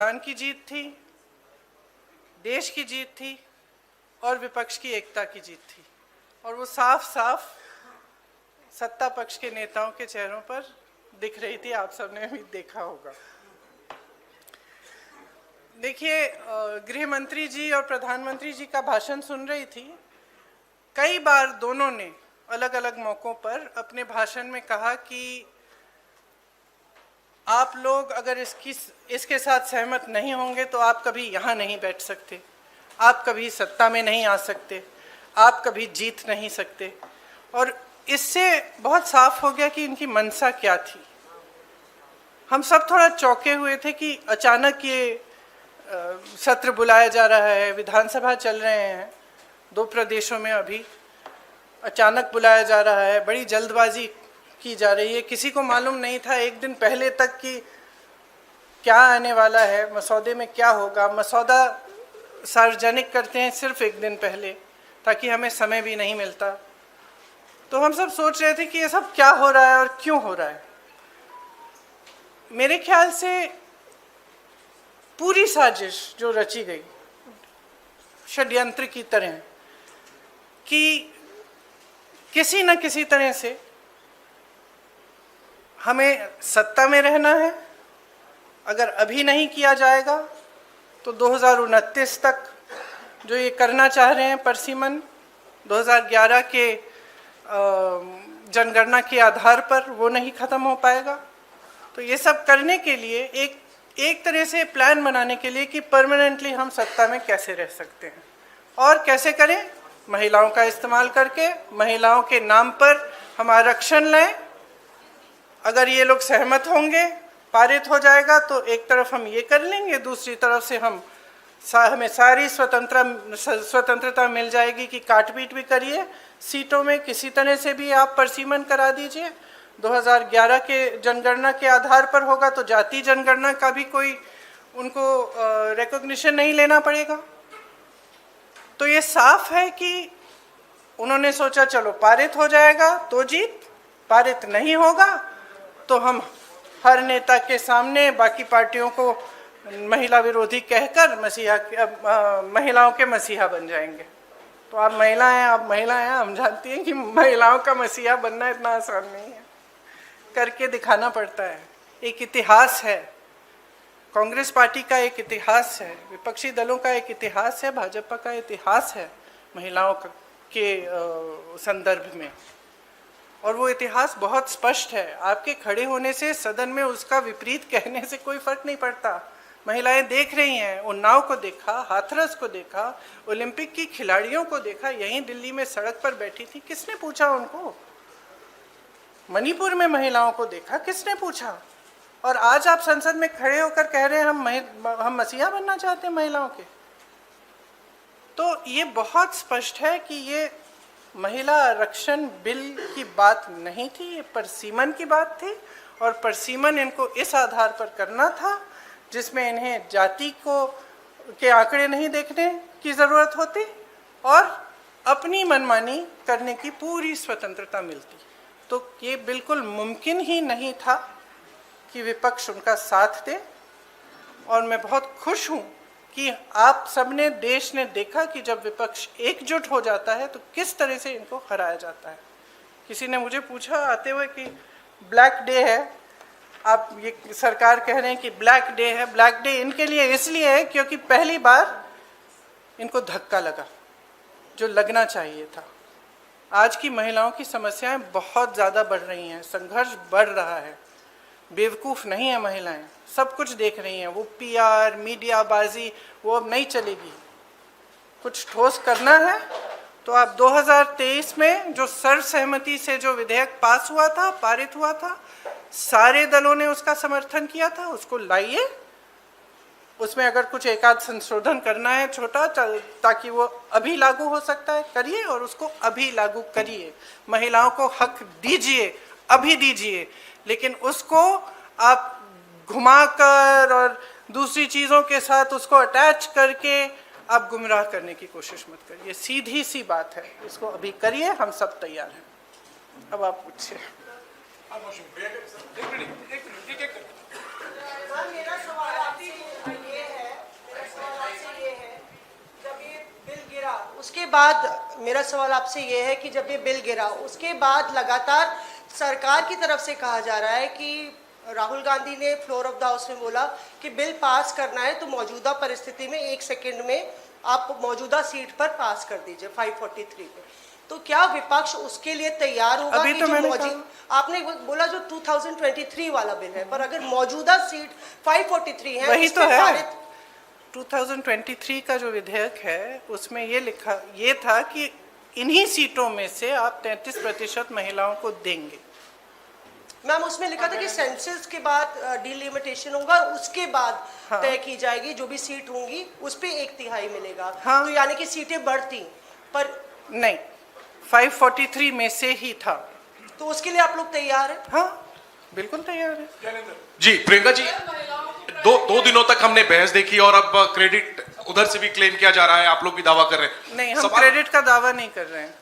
संविधान की जीत थी, देश की जीत थी और विपक्ष की एकता की जीत थी। और वो साफ साफ सत्ता पक्ष के नेताओं के चेहरों पर दिख रही थी, आप सबने भी देखा होगा। देखिए, गृह मंत्री जी और प्रधानमंत्री जी का भाषण सुन रही थी। कई बार दोनों ने अलग अलग मौकों पर अपने भाषण में कहा कि आप लोग अगर इसके साथ सहमत नहीं होंगे तो आप कभी यहाँ नहीं बैठ सकते, आप कभी सत्ता में नहीं आ सकते, आप कभी जीत नहीं सकते। और इससे बहुत साफ हो गया कि इनकी मंशा क्या थी। हम सब थोड़ा चौंके हुए थे कि अचानक ये सत्र बुलाया जा रहा है, विधानसभा चल रहे हैं, 2 प्रदेशों में अभी अचानक बुलाया जा रहा है, बड़ी जल्दबाजी की जा रही है। किसी को मालूम नहीं था एक दिन पहले तक कि क्या आने वाला है, मसौदे में क्या होगा। मसौदा सार्वजनिक करते हैं सिर्फ एक दिन पहले, ताकि हमें समय भी नहीं मिलता। तो हम सब सोच रहे थे कि ये सब क्या हो रहा है और क्यों हो रहा है। मेरे ख्याल से पूरी साजिश जो रची गई षड्यंत्र की तरह, कि किसी न किसी तरह से हमें सत्ता में रहना है। अगर अभी नहीं किया जाएगा तो 2029 तक जो ये करना चाह रहे हैं परसीमन, 2011 के जनगणना के आधार पर वो नहीं खत्म हो पाएगा। तो ये सब करने के लिए एक तरह से प्लान बनाने के लिए कि परमानेंटली हम सत्ता में कैसे रह सकते हैं और कैसे करें, महिलाओं का इस्तेमाल करके, महिलाओं के नाम पर हम आरक्षण लें। अगर ये लोग सहमत होंगे, पारित हो जाएगा तो एक तरफ हम ये कर लेंगे, दूसरी तरफ से हमें सारी स्वतंत्रता मिल जाएगी कि काट पीट भी करिए सीटों में, किसी तरह से भी आप परसीमन करा दीजिए। 2011 के जनगणना के आधार पर होगा तो जाति जनगणना का भी कोई उनको रिकॉग्निशन नहीं लेना पड़ेगा। तो ये साफ है कि उन्होंने सोचा चलो पारित हो जाएगा तो जीत, पारित नहीं होगा तो हम हर नेता के सामने बाकी पार्टियों को महिला विरोधी कहकर महिलाओं के मसीहा बन जाएंगे। तो आप महिला हैं, हम जानती हैं कि महिलाओं का मसीहा बनना इतना आसान नहीं है, करके दिखाना पड़ता है। एक इतिहास है, कांग्रेस पार्टी का एक इतिहास है, विपक्षी दलों का एक इतिहास है, भाजपा का इतिहास है महिलाओं के संदर्भ में। और वो इतिहास बहुत स्पष्ट है। आपके खड़े होने से सदन में उसका विपरीत कहने से कोई फर्क नहीं पड़ता। महिलाएं देख रही हैं, उन्नाव को देखा, हाथरस को देखा, ओलंपिक की खिलाड़ियों को देखा, यहीं दिल्ली में सड़क पर बैठी थी, किसने पूछा उनको? मणिपुर में महिलाओं को देखा, किसने पूछा? और आज आप संसद में खड़े होकर कह रहे हैं हम मसीहा बनना चाहते हैं महिलाओं के। तो ये बहुत स्पष्ट है कि ये महिला आरक्षण बिल की बात नहीं थी, ये परसीमन की बात थी। और परसीमन इनको इस आधार पर करना था जिसमें इन्हें जाति के आंकड़े नहीं देखने की ज़रूरत होती और अपनी मनमानी करने की पूरी स्वतंत्रता मिलती। तो ये बिल्कुल मुमकिन ही नहीं था कि विपक्ष उनका साथ दे। और मैं बहुत खुश हूँ कि आप सबने, देश ने देखा कि जब विपक्ष एकजुट हो जाता है तो किस तरह से इनको हराया जाता है। किसी ने मुझे पूछा आते हुए कि ब्लैक डे है, आप ये सरकार कह रहे हैं कि ब्लैक डे है। ब्लैक डे इनके लिए इसलिए है क्योंकि पहली बार इनको धक्का लगा जो लगना चाहिए था। आज की महिलाओं की समस्याएं बहुत ज़्यादा बढ़ रही हैं, संघर्ष बढ़ रहा है। बेवकूफ़ नहीं है महिलाएं, सब कुछ देख रही हैं। वो पीआर, मीडियाबाजी वो अब नहीं चलेगी। कुछ ठोस करना है तो आप 2023 में जो सर्वसहमति से जो विधेयक पास हुआ था, पारित हुआ था, सारे दलों ने उसका समर्थन किया था, उसको लाइए। उसमें अगर कुछ एकाध संशोधन करना है छोटा, ताकि वो अभी लागू हो सकता है, करिए और उसको अभी लागू करिए। महिलाओं को हक दीजिए, अभी दीजिए, लेकिन उसको आप घुमाकर और दूसरी चीज़ों के साथ उसको अटैच करके आप गुमराह करने की कोशिश मत करिए। सीधी सी बात है, इसको अभी करिए, हम सब तैयार हैं। अब आप पूछिए। मेरा सवाल आपसे बाद मेरा सवाल आपसे ये है कि जब ये बिल गिरा उसके बाद लगातार सरकार की तरफ से कहा जा रहा है कि राहुल गांधी ने फ्लोर ऑफ द हाउस में बोला कि बिल पास करना है तो मौजूदा परिस्थिति में 1 सेकंड में आप मौजूदा सीट पर पास कर दीजिए 543 पे। तो क्या विपक्ष उसके लिए तैयार होगा? अभी कि तो जो मैंने आपने बोला जो 2023 वाला बिल है, पर अगर मौजूदा सीट 543 है, वही तो है। 2023 का जो विधेयक है उसमें ये था कि इन्हीं सीटों में से आप 33% महिलाओं को देंगे। मैम उसमें लिखा था कि सेंसस के बाद डिलिमिटेशन होगा और उसके बाद तय की जाएगी, जो भी सीट होंगी उस पे 1/3 मिलेगा। तो यानी कि सीटें बढ़ती, पर नहीं, 543 में से ही था। तो उसके लिए आप लोग तैयार हैं? हाँ, बिल्कुल तैयार है। जी प्रियंका जी, दो दिनों तक हमने बहस देखी और अब क्रेडिट उधर से भी क्लेम किया जा रहा है, आप लोग भी दावा कर रहे हैं। नहीं, हम क्रेडिट का दावा नहीं कर रहे हैं।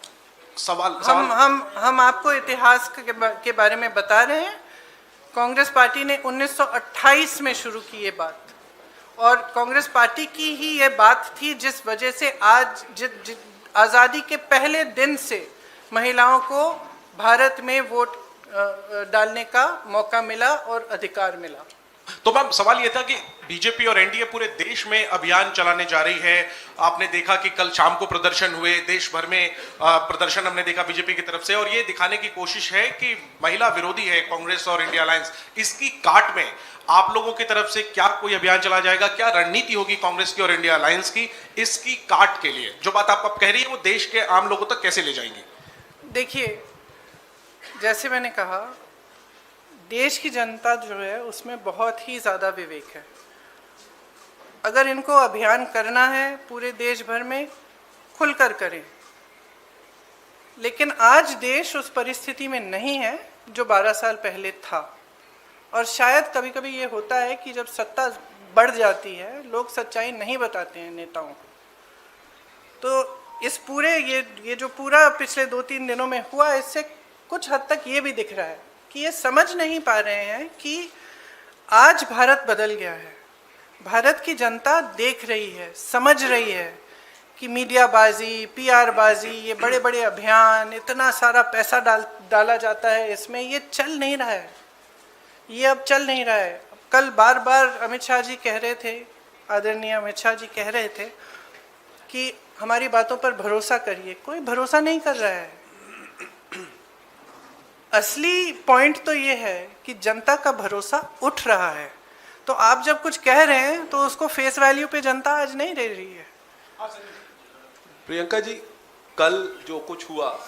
हम आपको इतिहास के बारे में बता रहे हैं। कांग्रेस पार्टी ने 1928 में शुरू की ये बात, और कांग्रेस पार्टी की ही ये बात थी जिस वजह से आज आज़ादी के पहले दिन से महिलाओं को भारत में वोट डालने का मौका मिला और अधिकार मिला। तो मैम सवाल यह था कि बीजेपी और एनडीए पूरे देश में अभियान चलाने जा रही है। आपने देखा कि कल शाम को प्रदर्शन हुए, देश भर में प्रदर्शन हमने देखा बीजेपी की तरफ से, और ये दिखाने की कोशिश है कि महिला विरोधी है कांग्रेस और इंडिया अलायंस। इसकी काट में आप लोगों की तरफ से क्या कोई अभियान चला जाएगा? क्या रणनीति होगी कांग्रेस की और इंडिया अलायंस की इसकी काट के लिए? जो बात आप कह रही है वो देश के आम लोगों तक कैसे ले जाएंगे? देखिए, जैसे मैंने कहा, देश की जनता जो है उसमें बहुत ही ज़्यादा विवेक है। अगर इनको अभियान करना है पूरे देश भर में, खुलकर करें। लेकिन आज देश उस परिस्थिति में नहीं है जो 12 साल पहले था, और शायद कभी कभी ये होता है कि जब सत्ता बढ़ जाती है लोग सच्चाई नहीं बताते हैं नेताओं को। तो इस पूरे ये जो पूरा पिछले 2-3 दिनों में हुआ, इससे कुछ हद तक ये भी दिख रहा है कि ये समझ नहीं पा रहे हैं कि आज भारत बदल गया है। भारत की जनता देख रही है, समझ रही है कि मीडियाबाजी, पीआर बाजी, ये बड़े बड़े अभियान, इतना सारा पैसा डाला जाता है इसमें, ये चल नहीं रहा है। ये अब चल नहीं रहा है। कल बार बार अमित शाह जी कह रहे थे, आदरणीय अमित शाह जी कह रहे थे कि हमारी बातों पर भरोसा करिए। कोई भरोसा नहीं कर रहा है। असली पॉइंट तो ये है कि जनता का भरोसा उठ रहा है। तो आप जब कुछ कह रहे हैं तो उसको फेस वैल्यू पे जनता आज नहीं दे रही है। प्रियंका जी, कल जो कुछ हुआ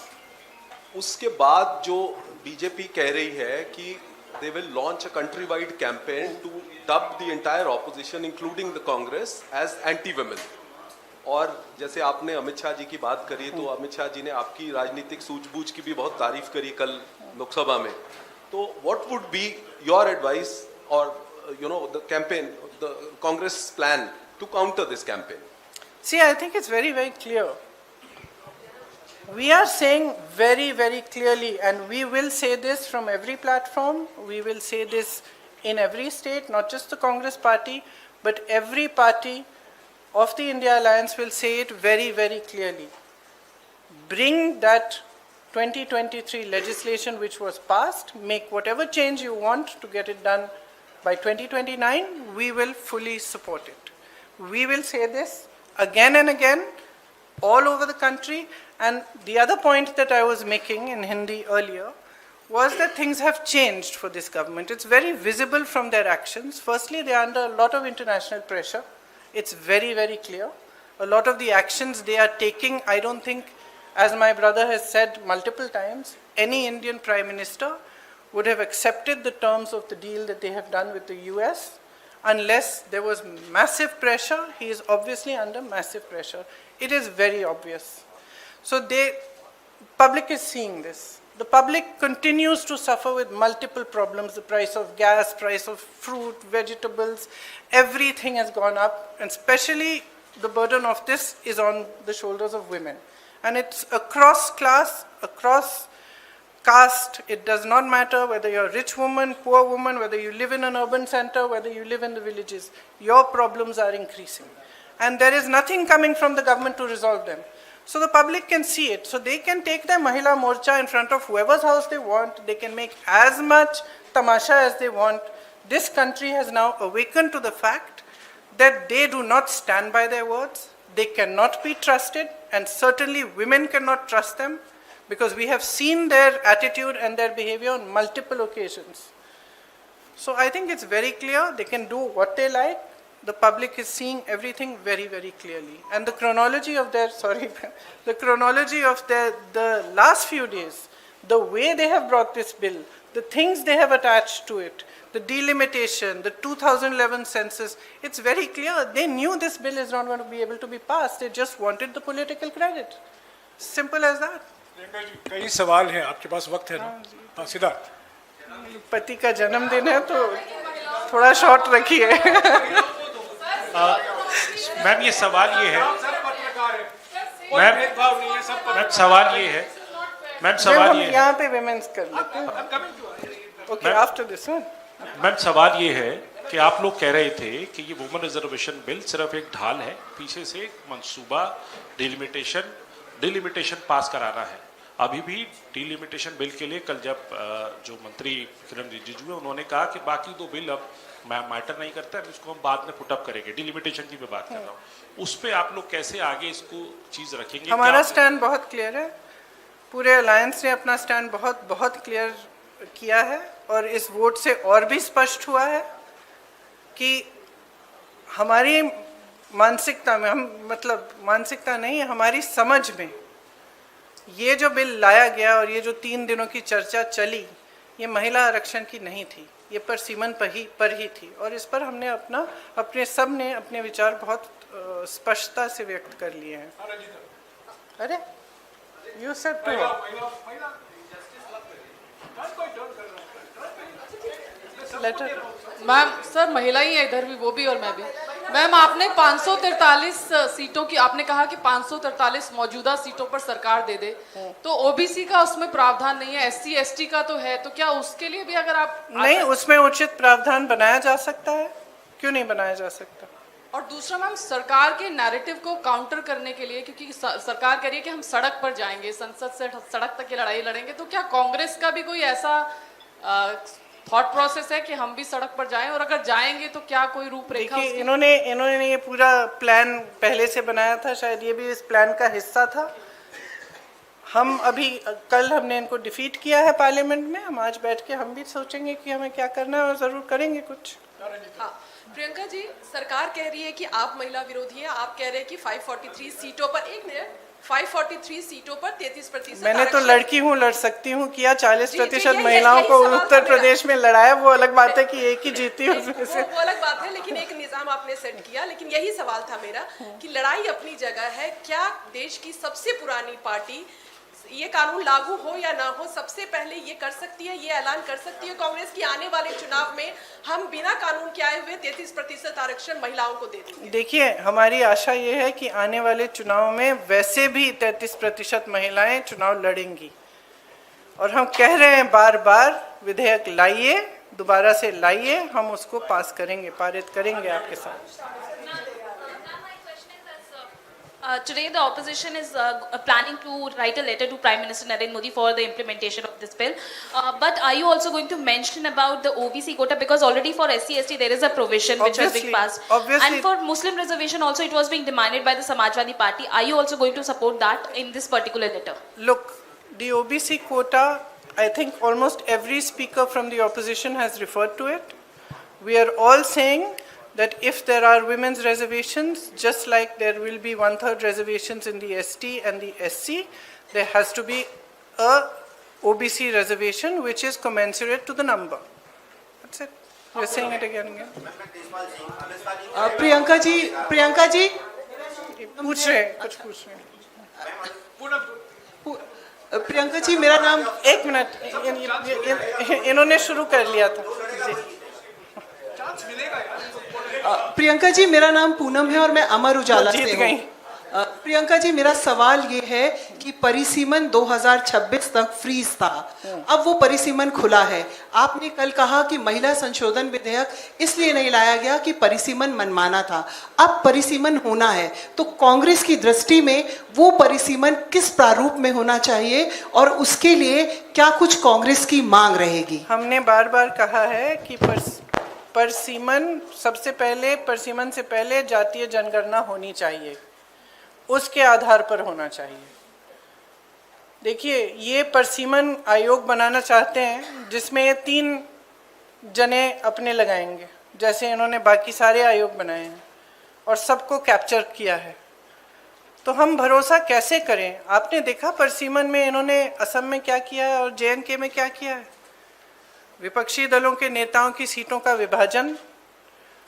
उसके बाद जो बीजेपी कह रही है कि they will launch a country-wide campaign to dub the entire opposition, including the Congress, as anti-women. और जैसे आपने अमित शाह जी की बात करी, तो अमित शाह जी ने आपकी राजनीतिक सूझबूझ की भी बहुत तारीफ करी कल लोकसभा में। तो what would be your advice or the campaign, the Congress plan to counter this campaign? See, I think it's very, very clear. We are saying very, very clearly, and we will say this from every platform, we will say this in every state, not just the Congress party, but every party of the India Alliance will say it very, very clearly. Bring that 2023 legislation which was passed, make whatever change you want to get it done by 2029, we will fully support it. We will say this again and again, all over the country. And the other point that I was making in Hindi earlier was that things have changed for this government. It's very visible from their actions. Firstly, they are under a lot of international pressure. It's very, very clear. A lot of the actions they are taking, I don't think, as my brother has said multiple times, any Indian Prime Minister would have accepted the terms of the deal that they have done with the US unless there was massive pressure. He is obviously under massive pressure. It is very obvious. So public is seeing this. The public continues to suffer with multiple problems. The price of gas, price of fruit, vegetables, everything has gone up, and especially the burden of this is on the shoulders of women. And it's across class, across caste. It does not matter whether you're a rich woman, poor woman, whether you live in an urban center, whether you live in the villages. Your problems are increasing. And there is nothing coming from the government to resolve them. so the public can see it, so they can take their Mahila Morcha in front of whoever's house they want. They can make as much tamasha as they want. This country has now awakened to the fact that they do not stand by their words, they cannot be trusted, and certainly women cannot trust them, because we have seen their attitude and their behavior on multiple occasions. So I think it's very clear, they can do what they like. The public is seeing everything very, very clearly. And the chronology of their, the chronology of the last few days, the way they have brought this bill, the things they have attached to it, the delimitation, the 2011 census, it's very clear. They knew this bill is not going to be able to be passed. They just wanted the political credit. Simple as that. Priyanka ji, कई सवाल हैं आपके पास, वक्त है ना? हाँ, सिद्धार्थ। पति का जन्मदिन है तो थोड़ा शॉर्ट रखिए। मैम ये सवाल ये है, मैम सवाल ये है, मैम सवाल ये है, यहाँ पे विमेंस कर लेते हैं। Okay, after this one. Ma'am सवाल ये है कि आप लोग कह रहे थे कि ये वुमेन रिजर्वेशन बिल सिर्फ एक ढाल है, पीछे से एक मंसूबा डिलिमिटेशन पास कराना है। अभी भी डिलिमिटेशन बिल के लिए कल जब जो मंत्री किरण रिजिजू है उन्होंने कहा कि बाकी दो बिल अब मैटर नहीं करता है, इसको हम बाद में पुटअप करेंगे। डिलिमिटेशन की मैं बात कर रहा हूँ, उस पे आप लोग कैसे आगे इसको चीज रखेंगे? हमारा स्टैंड बहुत क्लियर है, पूरे अलायंस ने अपना स्टैंड बहुत क्लियर किया है, और इस वोट से और भी स्पष्ट हुआ है कि हमारी मानसिकता में, हम मतलब मानसिकता नहीं, हमारी समझ में ये जो बिल लाया गया और ये जो 3 दिनों की चर्चा चली, ये महिला आरक्षण की नहीं थी, ये परसिमन पर ही थी, और इस पर हमने सब ने अपने विचार बहुत स्पष्टता से व्यक्त कर लिए हैं। अरे you said to letter. Ma'am sir महिला ही है इधर भी, वो भी और मैं भी। मैम आपने 543 सीटों की, आपने कहा कि 543 मौजूदा सीटों पर सरकार दे दे, तो ओबीसी का उसमें प्रावधान नहीं है, एससी एसटी का तो है, तो क्या उसके लिए भी अगर आप नहीं, उसमें उचित प्रावधान बनाया जा सकता है, क्यों नहीं बनाया जा सकता? और दूसरा मैम सरकार के नैरेटिव को काउंटर करने के लिए, क्योंकि सरकार कह रही है कि हम सड़क पर जाएंगे, संसद से सड़क तक की लड़ाई लड़ेंगे, तो क्या कांग्रेस का भी कोई ऐसा थॉट प्रोसेस है कि हम भी सड़क पर जाएं, और अगर जाएंगे तो क्या कोई रूपरेखा? देखिए, इन्होंने ये पूरा प्लान पहले से बनाया था, शायद ये भी इस प्लान का हिस्सा था। हम अभी कल हमने इनको डिफीट किया है पार्लियामेंट में, हम आज बैठ के हम भी सोचेंगे कि हमें क्या करना है, और जरूर करेंगे कुछ। हाँ, प्रियंका जी, सरकार कह रही है कि आप महिला विरोधी हैं, आप कह रहे हैं कि 543 सीटों पर 543 सीटों पर 33%। मैंने तो लड़की हूँ, लड़ सकती हूँ, किया 40% महिलाओं को उत्तर प्रदेश में लड़ाया, वो अलग बात है कि एक ही जीती उसमें से, वो अलग बात है, लेकिन एक निजाम आपने सेट किया। लेकिन यही सवाल था मेरा कि लड़ाई अपनी जगह है, क्या देश की सबसे पुरानी पार्टी ये कानून लागू हो या ना हो, सबसे पहले ये कर सकती है, ये ऐलान कर सकती है कांग्रेस की आने वाले चुनाव में हम बिना कानून के आए हुए 33% आरक्षण महिलाओं को दे देंगे? देखिए, हमारी आशा ये है कि आने वाले चुनाव में वैसे भी 33% महिलाएं चुनाव लड़ेंगी, और हम कह रहे हैं बार बार, विधेयक लाइए, दोबारा से लाइए, हम उसको पास करेंगे, पारित करेंगे आपके साथ। Today the opposition is planning to write a letter to Prime Minister Narendra Modi for the implementation of this bill. But are you also going to mention about the OBC quota, because already for SC/ST there is a provision which has been passed. Obviously. And for Muslim reservation also it was being demanded by the Samajwadi Party. Are you also going to support that in this particular letter? Look, the OBC quota, I think almost every speaker from the opposition has referred to it. We are all saying that if there are women's reservations, just like there will be 1/3 reservations in the ST and the SC, there has to be a OBC reservation which is commensurate to the number. That's it. We're saying it again and again. Priyanka ji पूछ रहे हैं, कुछ पूछ रहे हैं। प्रियंका जी, मेरा नाम, एक मिनट, इन्होंने शुरू कर लिया था जी। प्रियंका जी, मेरा नाम पूनम है और मैं अमर उजाला जीत से गई। हूँ। प्रियंका जी, मेरा सवाल ये है कि परिसीमन 2026 तक फ्रीज था, अब वो परिसीमन खुला है। आपने कल कहा कि महिला संशोधन विधेयक इसलिए नहीं लाया गया कि परिसीमन मनमाना था, अब परिसीमन होना है, तो कांग्रेस की दृष्टि में वो परिसीमन किस प्रारूप में होना चाहिए और उसके लिए क्या कुछ कांग्रेस की मांग रहेगी? हमने बार बार कहा है कि परिसीमन परिसीमन से पहले जातीय जनगणना होनी चाहिए, उसके आधार पर होना चाहिए। देखिए, ये परिसीमन आयोग बनाना चाहते हैं जिसमें ये 3 जने अपने लगाएंगे, जैसे इन्होंने बाकी सारे आयोग बनाए हैं और सबको कैप्चर किया है। तो हम भरोसा कैसे करें? आपने देखा परिसीमन में इन्होंने असम में क्या किया है और JNK में क्या किया है। विपक्षी दलों के नेताओं की सीटों का विभाजन,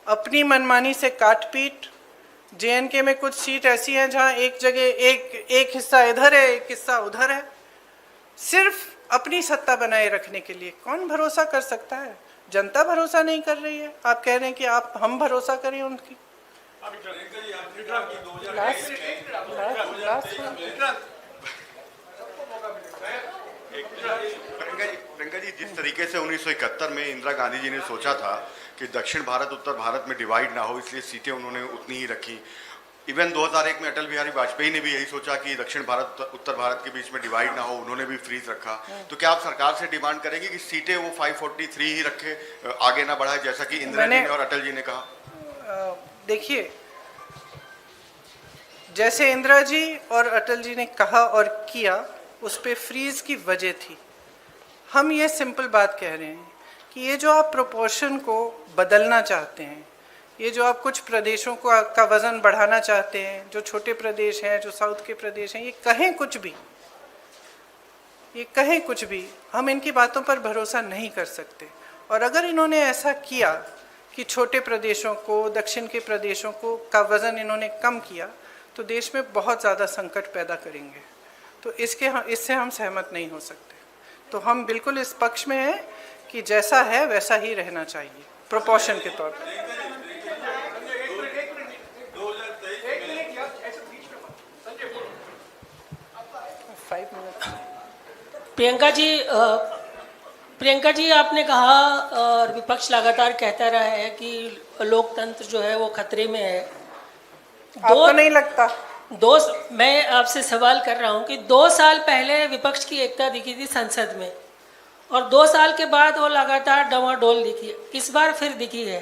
अपनी मनमानी से काटपीट। JNK में कुछ सीट ऐसी हैं जहां एक जगह एक हिस्सा इधर है, एक हिस्सा उधर है, सिर्फ अपनी सत्ता बनाए रखने के लिए। कौन भरोसा कर सकता है? जनता भरोसा नहीं कर रही है। आप कह रहे हैं कि हम भरोसा करें उनकी। प्रियंका जी, जिस तरीके से 1971 में इंदिरा गांधी जी ने सोचा था कि दक्षिण भारत उत्तर भारत में डिवाइड ना हो, इसलिए सीटें उन्होंने उतनी ही रखी। इवन 2001 में अटल बिहारी वाजपेयी ने भी यही सोचा कि दक्षिण भारत उत्तर भारत के बीच में डिवाइड ना हो, उन्होंने भी फ्रीज रखा। तो क्या आप सरकार से डिमांड करेंगे कि सीटें वो 543 ही रखे, आगे ना बढ़ाए, जैसा कि इंदिरा जी ने और अटल जी ने कहा? देखिए, जैसे इंदिरा जी और अटल जी ने कहा और किया, उस पे फ्रीज की वजह थी। हम ये सिंपल बात कह रहे हैं कि ये जो आप प्रोपोर्शन को बदलना चाहते हैं, ये जो आप कुछ प्रदेशों का वज़न बढ़ाना चाहते हैं, जो छोटे प्रदेश हैं, जो साउथ के प्रदेश हैं, ये कहें कुछ भी, हम इनकी बातों पर भरोसा नहीं कर सकते। और अगर इन्होंने ऐसा किया कि छोटे प्रदेशों को, दक्षिण के प्रदेशों को का वज़न इन्होंने कम किया, तो देश में बहुत ज़्यादा संकट पैदा करेंगे। तो इससे हम सहमत नहीं हो सकते। तो हम बिल्कुल इस पक्ष में हैं कि जैसा है वैसा ही रहना चाहिए, प्रोपोर्शन के तौर पर। प्रियंका जी, आपने कहा और विपक्ष लगातार कहता रहा है कि लोकतंत्र जो है वो खतरे में है। आपको नहीं लगता? मैं आपसे सवाल कर रहा हूं कि 2 साल पहले विपक्ष की एकता दिखी थी संसद में, और 2 साल के बाद वो लगातार डवाडोल दिखी, इस बार फिर दिखी है।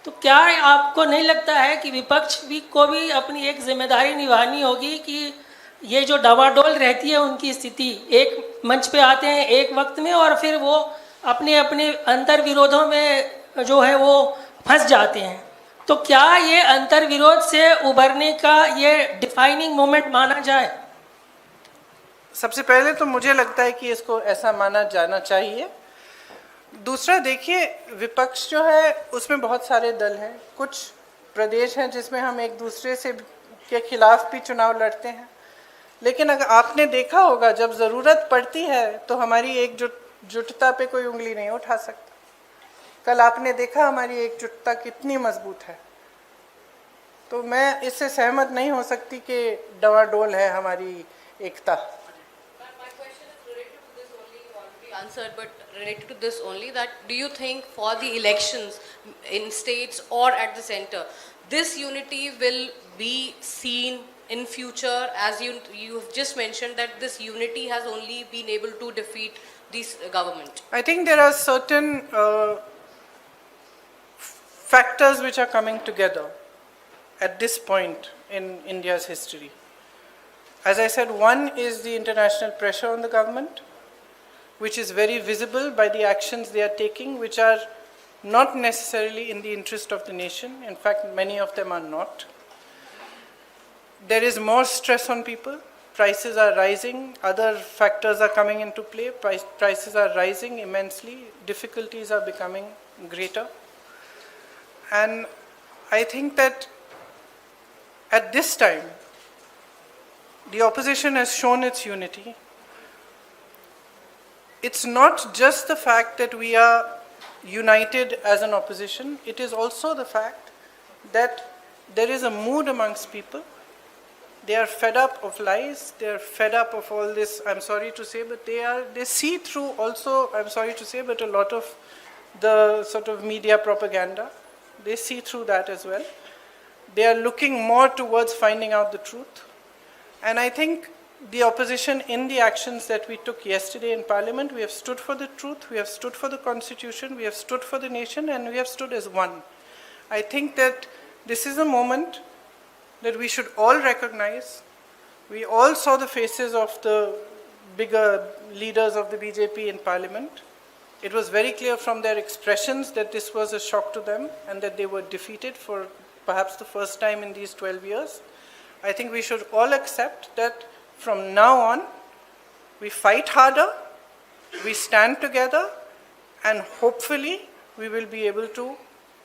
तो क्या आपको नहीं लगता है कि विपक्ष को भी अपनी एक जिम्मेदारी निभानी होगी कि ये जो डवाडोल रहती है उनकी स्थिति, एक मंच पे आते हैं एक वक्त में और फिर वो अपने अपने अंतर विरोधों में जो है वो फंस जाते हैं। तो क्या ये अंतर विरोध से उभरने का ये डिफाइनिंग मोमेंट माना जाए? सबसे पहले तो मुझे लगता है कि इसको ऐसा माना जाना चाहिए। दूसरा, देखिए, विपक्ष जो है उसमें बहुत सारे दल हैं, कुछ प्रदेश हैं जिसमें हम एक दूसरे से के खिलाफ भी चुनाव लड़ते हैं, लेकिन अगर आपने देखा होगा जब ज़रूरत पड़ती है तो हमारी एकजुटता पे कोई उंगली नहीं उठा सकता। कल आपने देखा हमारी एकजुटता कितनी मजबूत है। तो मैं इससे सहमत नहीं हो सकती कि डवाडोल है हमारी एकता। Answered, but related to this only, that do you think for the elections in states or at the center, this unity will be seen in future, as you've just mentioned that this unity has only been able to defeat this government? I think there are certain factors which are coming together at this point in India's history. As I said, one is the international pressure on the government, which is very visible by the actions they are taking, which are not necessarily in the interest of the nation. In fact, many of them are not. There is more stress on people. Prices are rising. Other factors are coming into play. Prices are rising immensely. Difficulties are becoming greater. And I think that at this time, the opposition has shown its unity. It's not just the fact that we are united as an opposition, it is also the fact that there is a mood amongst people They are fed up of lies. They are fed up of all this. I'm sorry to say, but they see through also. I'm sorry to say, but a lot of the sort of media propaganda. They see through that as well. They are looking more towards finding out the truth. And I think the opposition, in the actions that we took yesterday in Parliament, we have stood for the truth, we have stood for the Constitution, we have stood for the nation, and we have stood as one. I think that this is a moment that we should all recognize. We all saw the faces of the bigger leaders of the BJP in Parliament. It was very clear from their expressions that this was a shock to them and that they were defeated for perhaps the first time in these 12 years. I think we should all accept that from now on, we fight harder, we stand together, and hopefully we will be able to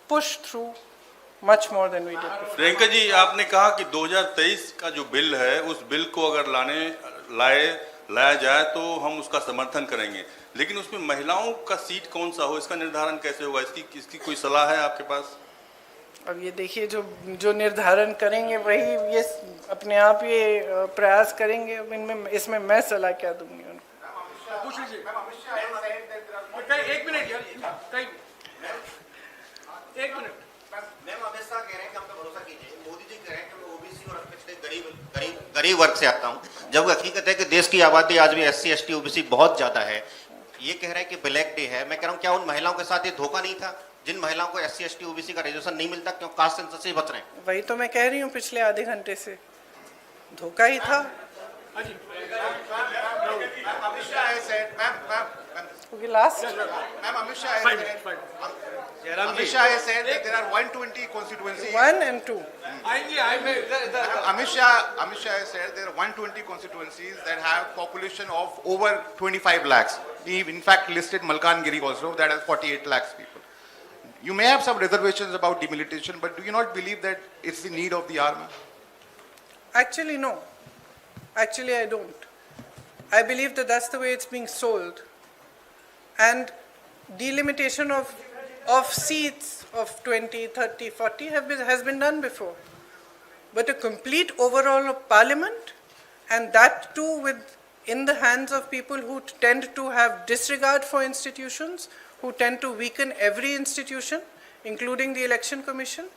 push through much more than we did before. Priyanka ji, आपने कहा कि 2023 का जो bill है, उस bill को अगर लाया जाए तो हम उसका समर्थन करेंगे, लेकिन उसमें महिलाओं का सीट कौन सा हो, इसका निर्धारण कैसे होगा? इसकी कोई सलाह है आपके पास? अब ये देखिए, जो निर्धारण करेंगे वही ये अपने आप ये प्रयास करेंगे। अब इसमें मैं सलाह क्या दूंगी उनको? पूछ लीजिए। एक मिनट यार, एक मिनट। मैम, अमित शाह कह रहे हैं कि हम पे भरोसा कीजिए। मोदी जी कह रहे हैं कि मैं ओबीसी और पिछड़े गरीब वर्ग से आता हूं, जब हकीकत है कि देश की आबादी आज भी SC ST OBC बहुत ज्यादा है। ये कह रहे हैं कि ब्लैक डे है। मैं कह रहा हूं, क्या उन महिलाओं के साथ ये धोखा नहीं था जिन महिलाओं को SC ST OBC का रिजर्वेशन नहीं मिलता? क्यों कास्ट सेंसस से बच रहे हैं? वही तो मैं कह रही हूँ, पिछले आधे घंटे से धोखा ही था। Last. Ma'am, Amit Shah has said that there are 120 constituencies. 1 and 2. Amit Shah has said there are 120 constituencies that have population of over 25 lakhs. He in fact listed Malkangiri also, that has 48 lakhs people. You may have some reservations about demilitation, but do you not believe that it's the need of the hour, ma'am? Actually, no. Actually, I don't. I believe that that's the way it's being sold. And delimitation of seats of 20, 30, 40 has been done before. But a complete overhaul of Parliament, and that too in the hands of people who tend to have disregard for institutions, who tend to weaken every institution, including the Election Commission.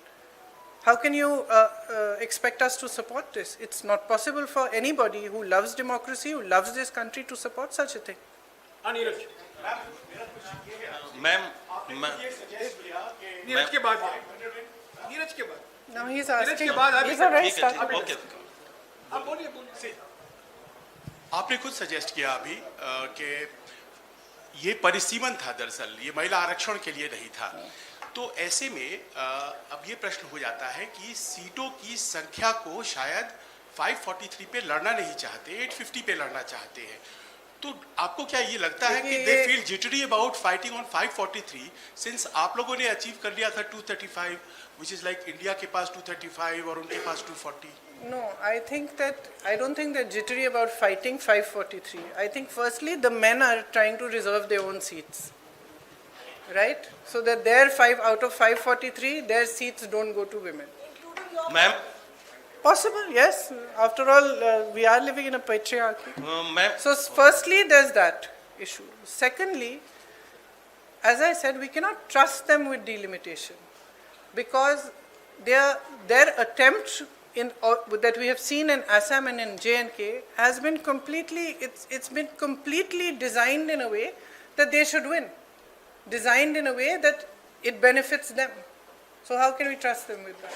How can you expect us to support this? It's not possible for anybody who loves democracy, who loves this country, to support such a thing. Ma'am, Neeraj के बाद। Now he's asking. He's already started. आप बोलिए। आपने खुद suggest किया अभी कि ये परिसीमन था, दरअसल ये महिला आरक्षण के लिए नहीं था। तो ऐसे में अब ये प्रश्न हो जाता है कि सीटों की संख्या को शायद 543 पे लड़ना नहीं चाहते, 850 पे लड़ना चाहते हैं। तो आपको क्या ये लगता है कि they feel jittery about fighting on 543 since आप लोगों ने अचीव कर लिया था 235, which is like इंडिया के पास 235 और उनके पास 240? No, I don't think they're jittery about fighting 543. I think firstly the men are trying to reserve their own seats, right? So that their 5 out of 543, their seats don't go to women. Ma'am. Possible, yes. After all, we are living in a patriarchy. Ma'am. So firstly, there's that issue. Secondly, as I said, we cannot trust them with delimitation because their attempt that we have seen in Assam and in J&K has been it's been completely designed in a way that they should win, designed in a way that it benefits them. So how can we trust them with that?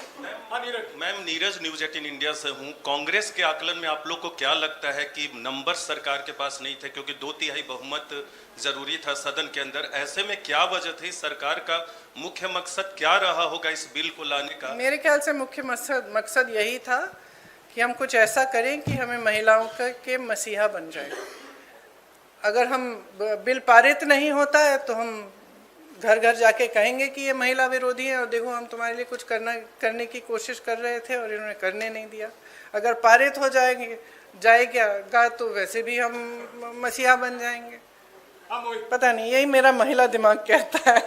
Ma'am, Neeraj news 18 India से हूँ। कांग्रेस के आकलन में आप लोग को क्या लगता है कि नंबर सरकार के पास नहीं थे, क्योंकि 2/3 बहुमत जरूरी था सदन के अंदर? ऐसे में क्या वजह थी? सरकार का मुख्य मकसद क्या रहा होगा इस बिल को लाने का? मेरे ख्याल से मुख्य मकसद यही था कि हम कुछ ऐसा करें कि हमें महिलाओं के मसीहा बन जाए। अगर हम बिल पारित नहीं होता है तो हम घर घर जाके कहेंगे कि ये महिला विरोधी है और देखो हम तुम्हारे लिए कुछ करने की कोशिश कर रहे थे और इन्होंने करने नहीं दिया। अगर पारित हो जाएगा तो वैसे भी हम मसीहा बन जाएंगे। पता नहीं, यही मेरा महिला दिमाग कहता है।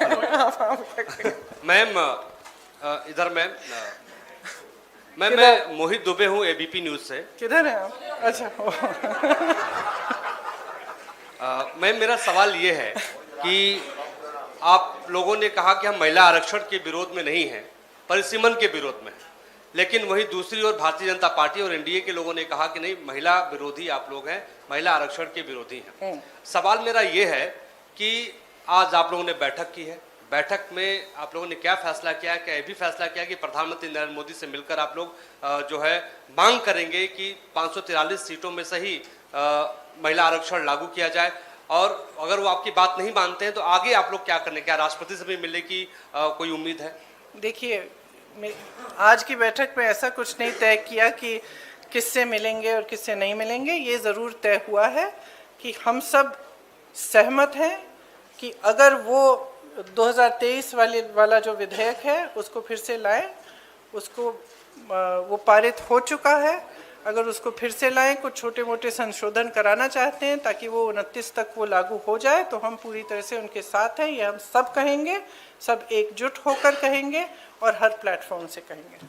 मैम, इधर मैम, मैं मोहित दुबे हूँ एबीपी न्यूज से। किधर है आप? अच्छा। मेरा सवाल ये है कि आप लोगों ने कहा कि हम महिला आरक्षण के विरोध में नहीं हैं, परिसीमन के विरोध में हैं, लेकिन वहीं दूसरी ओर भारतीय जनता पार्टी और एनडीए के लोगों ने कहा कि नहीं, महिला विरोधी आप लोग हैं, महिला आरक्षण के विरोधी हैं। सवाल मेरा ये है कि आज आप लोगों ने बैठक की है, बैठक में आप लोगों ने क्या फैसला किया? क्या ये भी फैसला किया कि प्रधानमंत्री नरेंद्र मोदी से मिलकर आप लोग जो है मांग करेंगे कि 543 सीटों में से ही महिला आरक्षण लागू किया जाए? और अगर वो आपकी बात नहीं मानते हैं तो आगे आप लोग क्या करने, क्या राष्ट्रपति से भी मिलने की कोई उम्मीद है? देखिए, आज की बैठक में ऐसा कुछ नहीं तय किया कि किससे मिलेंगे और किससे नहीं मिलेंगे। ये ज़रूर तय हुआ है कि हम सब सहमत हैं कि अगर वो 2023 वाला जो विधेयक है उसको फिर से लाएं, उसको वो पारित हो चुका है, अगर उसको फिर से लाएं, कुछ छोटे मोटे संशोधन कराना चाहते हैं ताकि वो 29 तक वो लागू हो जाए, तो हम पूरी तरह से उनके साथ हैं। ये हम सब कहेंगे, सब एकजुट होकर कहेंगे और हर प्लेटफॉर्म से कहेंगे।